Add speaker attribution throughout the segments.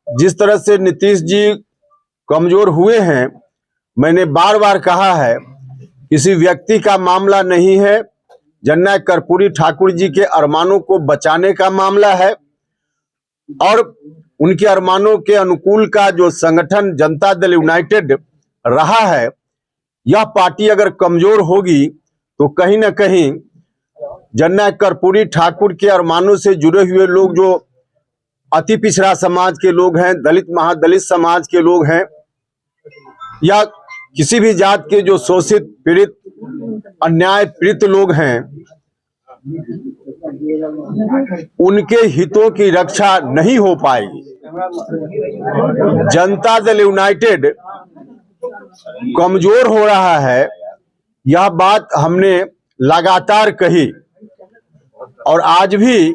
Speaker 1: जिस तरह से नीतीश जी कमजोर हुए हैं, मैंने बार बार कहा है, किसी व्यक्ति का मामला नहीं है, जननायक कर्पूरी ठाकुर जी के अरमानों को बचाने का मामला है। और उनके अरमानों के अनुकूल का जो संगठन जनता दल यूनाइटेड रहा है, यह पार्टी अगर कमजोर होगी तो कहीं ना कहीं जननायक कर्पूरी ठाकुर के अरमानों से जुड़े हुए लोग, जो अति पिछड़ा समाज के लोग हैं, दलित महादलित समाज के लोग हैं, या किसी भी जात के जो शोषित पीड़ित अन्याय पीड़ित लोग हैं, उनके हितों की रक्षा नहीं हो पाएगी। जनता दल यूनाइटेड कमजोर हो रहा है, यह बात हमने लगातार कही और आज भी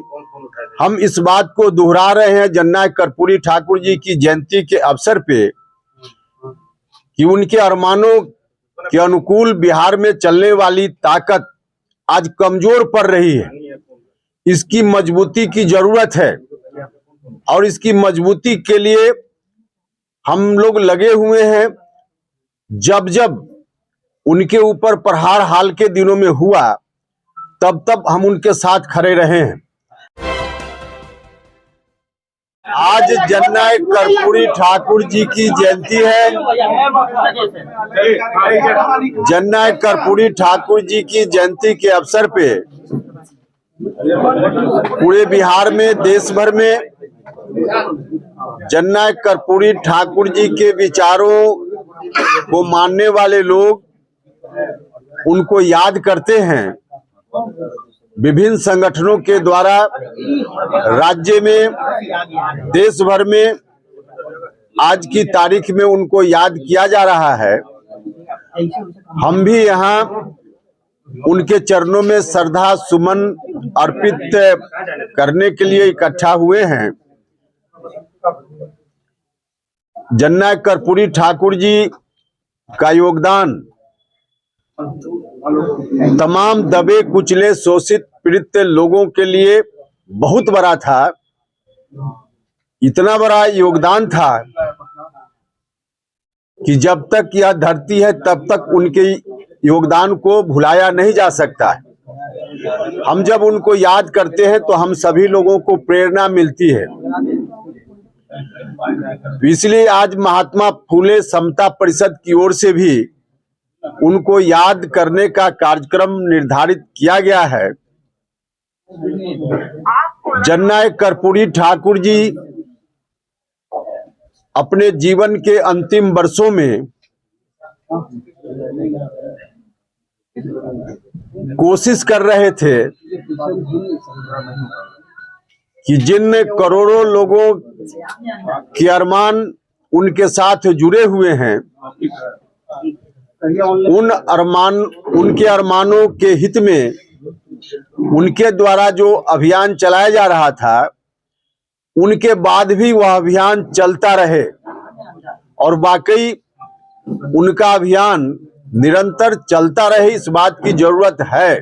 Speaker 1: हम इस बात को दोहरा रहे हैं जननायक कर्पूरी ठाकुर जी की जयंती के अवसर पे कि उनके अरमानों के अनुकूल बिहार में चलने वाली ताकत आज कमजोर पड़ रही है। इसकी मजबूती की जरूरत है और इसकी मजबूती के लिए हम लोग लगे हुए हैं। जब जब उनके ऊपर प्रहार हाल के दिनों में हुआ, तब तब हम उनके साथ खड़े रहे हैं। आज जननायक कर्पूरी ठाकुर जी की जयंती है। जननायक कर्पूरी ठाकुर जी की जयंती के अवसर पे पूरे बिहार में, देश भर में जननायक कर्पूरी ठाकुर जी के विचारों को मानने वाले लोग उनको याद करते हैं। विभिन्न संगठनों के द्वारा राज्य में, देश भर में आज की तारीख में उनको याद किया जा रहा है। हम भी यहाँ उनके चरणों में श्रद्धा सुमन अर्पित करने के लिए इकट्ठा हुए हैं। जननायक कर्पूरी ठाकुर जी का योगदान तमाम दबे कुचले शोषित पीड़ित लोगों के लिए बहुत बड़ा था। इतना बड़ा योगदान था कि जब तक यह धरती है तब तक उनके योगदान को भुलाया नहीं जा सकता। हम जब उनको याद करते हैं तो हम सभी लोगों को प्रेरणा मिलती है। इसलिए आज महात्मा फूले समता परिषद की ओर से भी उनको याद करने का कार्यक्रम निर्धारित किया गया है। जननायक कर्पूरी ठाकुर जी अपने जीवन के अंतिम वर्षों में कोशिश कर रहे थे कि जिन करोड़ों लोगों के अरमान उनके साथ जुड़े हुए हैं, उनके अरमानों के हित में उनके द्वारा जो अभियान चलाया जा रहा था, उनके बाद भी वह अभियान चलता रहे और वाकई उनका अभियान निरंतर चलता रहे, इस बात की जरूरत है।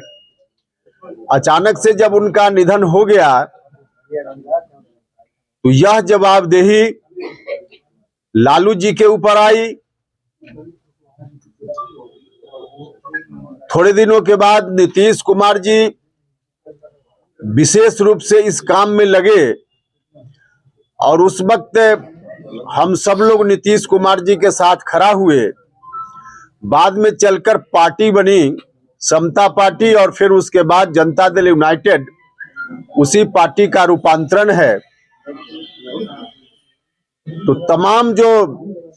Speaker 1: अचानक से जब उनका निधन हो गया तो यह जवाबदेही लालू जी के ऊपर आई। थोड़े दिनों के बाद नीतीश कुमार जी विशेष रूप से इस काम में लगे और उस वक्त हम सब लोग नीतीश कुमार जी के साथ खड़ा हुए। बाद में चलकर पार्टी बनी समता पार्टी और फिर उसके बाद जनता दल यूनाइटेड, उसी पार्टी का रूपांतरण है। तो तमाम जो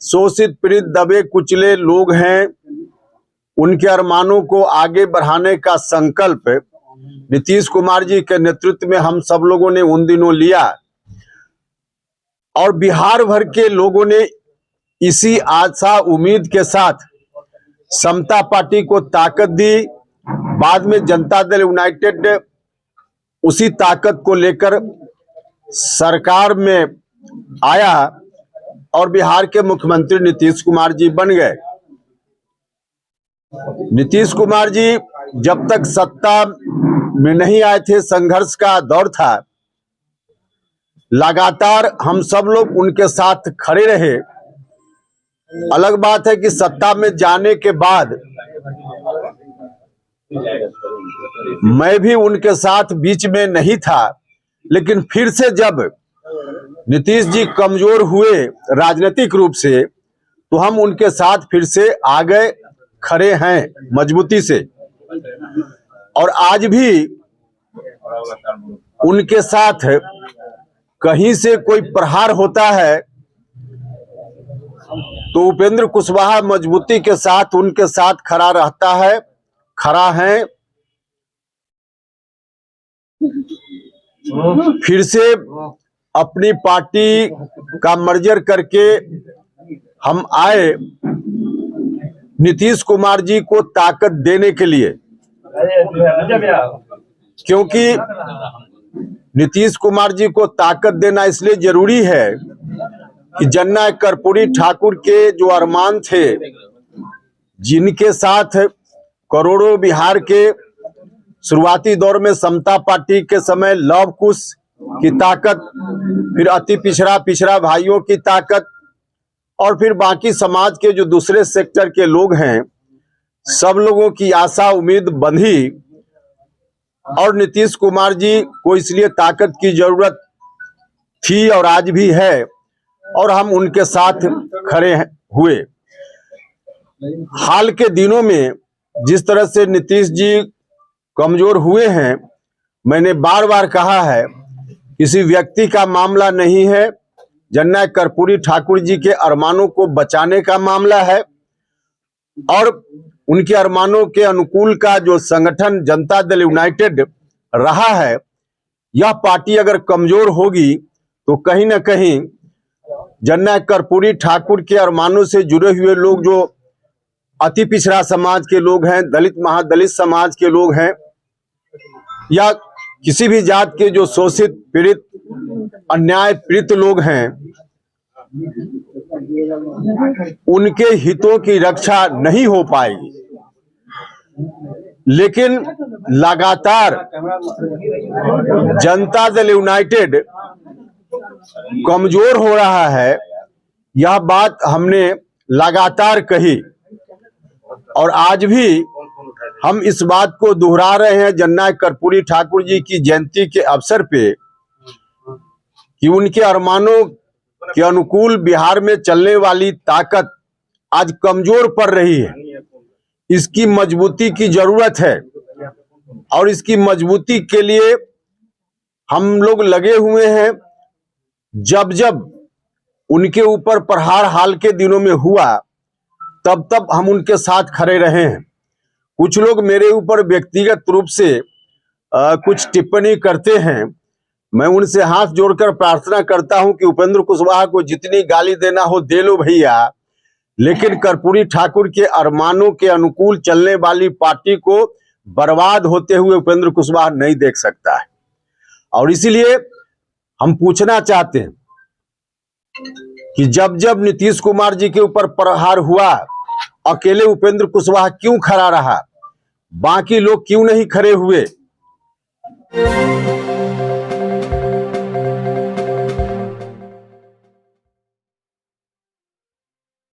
Speaker 1: शोषित पीड़ित दबे कुचले लोग हैं, उनके अरमानों को आगे बढ़ाने का संकल्प नीतीश कुमार जी के नेतृत्व में हम सब लोगों ने उन दिनों लिया और बिहार भर के लोगों ने इसी आशा उम्मीद के साथ समता पार्टी को ताकत दी। बाद में जनता दल यूनाइटेड उसी ताकत को लेकर सरकार में आया और बिहार के मुख्यमंत्री नीतीश कुमार जी बन गए। नीतीश कुमार जी जब तक सत्ता में नहीं आए थे, संघर्ष का दौर था, लगातार हम सब लोग उनके साथ खड़े रहे। अलग बात है कि सत्ता में जाने के बाद मैं भी उनके साथ बीच में नहीं था, लेकिन फिर से जब नीतीश जी कमजोर हुए राजनीतिक रूप से, तो हम उनके साथ फिर से आ गए, खड़े हैं मजबूती से। और आज भी उनके साथ कहीं से कोई प्रहार होता है तो उपेंद्र कुशवाहा मजबूती के साथ उनके साथ खड़ा रहता है, खड़ा है। फिर से अपनी पार्टी का मर्जर करके हम आए नीतीश कुमार जी को ताकत देने के लिए, क्योंकि नीतीश कुमार जी को ताकत देना इसलिए जरूरी है कि जननायक कर्पूरी ठाकुर के जो अरमान थे, जिनके साथ करोड़ों बिहार के शुरुआती दौर में समता पार्टी के समय लव कुश की ताकत, फिर अति पिछड़ा भाइयों की ताकत, और फिर बाकी समाज के जो दूसरे सेक्टर के लोग हैं, सब लोगों की आशा उम्मीद बंधी। और नीतीश कुमार जी को इसलिए ताकत की जरूरत थी और आज भी है, और हम उनके साथ खड़े हुए। हाल के दिनों में जिस तरह से नीतीश जी कमजोर हुए हैं, मैंने बार बार कहा है, किसी व्यक्ति का मामला नहीं है, जननायक कर्पूरी ठाकुर जी के अरमानों को बचाने का मामला है। और उनके अरमानों के अनुकूल का जो संगठन जनता दल यूनाइटेड रहा है, यह पार्टी अगर कमजोर होगी तो कहीं ना कहीं जननायक कर्पूरी ठाकुर के अरमानों से जुड़े हुए लोग, जो अति पिछड़ा समाज के लोग हैं, दलित महादलित समाज के लोग हैं, या किसी भी जात के जो शोषित पीड़ित अन्याय पीड़ित लोग हैं, उनके हितों की रक्षा नहीं हो पाएगी। लेकिन लगातार जनता दल यूनाइटेड कमजोर हो रहा है, यह बात हमने लगातार कही, और आज भी हम इस बात को दोहरा रहे हैं जननायक कर्पूरी ठाकुर जी की जयंती के अवसर पे, कि उनके अरमानों के अनुकूल बिहार में चलने वाली ताकत आज कमजोर पड़ रही है। इसकी मजबूती की जरूरत है, और इसकी मजबूती के लिए हम लोग लगे हुए हैं। जब जब उनके ऊपर प्रहार हाल के दिनों में हुआ, तब तब हम उनके साथ खड़े रहे हैं। कुछ लोग मेरे ऊपर व्यक्तिगत रूप से कुछ टिप्पणी करते हैं, मैं उनसे हाथ जोड़कर प्रार्थना करता हूं कि उपेंद्र कुशवाहा को जितनी गाली देना हो दे लो भैया, लेकिन कर्पूरी ठाकुर के अरमानों के अनुकूल चलने वाली पार्टी को बर्बाद होते हुए उपेंद्र कुशवाहा नहीं देख सकता है। और इसीलिए हम पूछना चाहते हैं कि जब जब नीतीश कुमार जी के ऊपर प्रहार हुआ, अकेले उपेंद्र कुशवाहा क्यों खड़ा रहा, बाकी लोग क्यों नहीं खड़े हुए?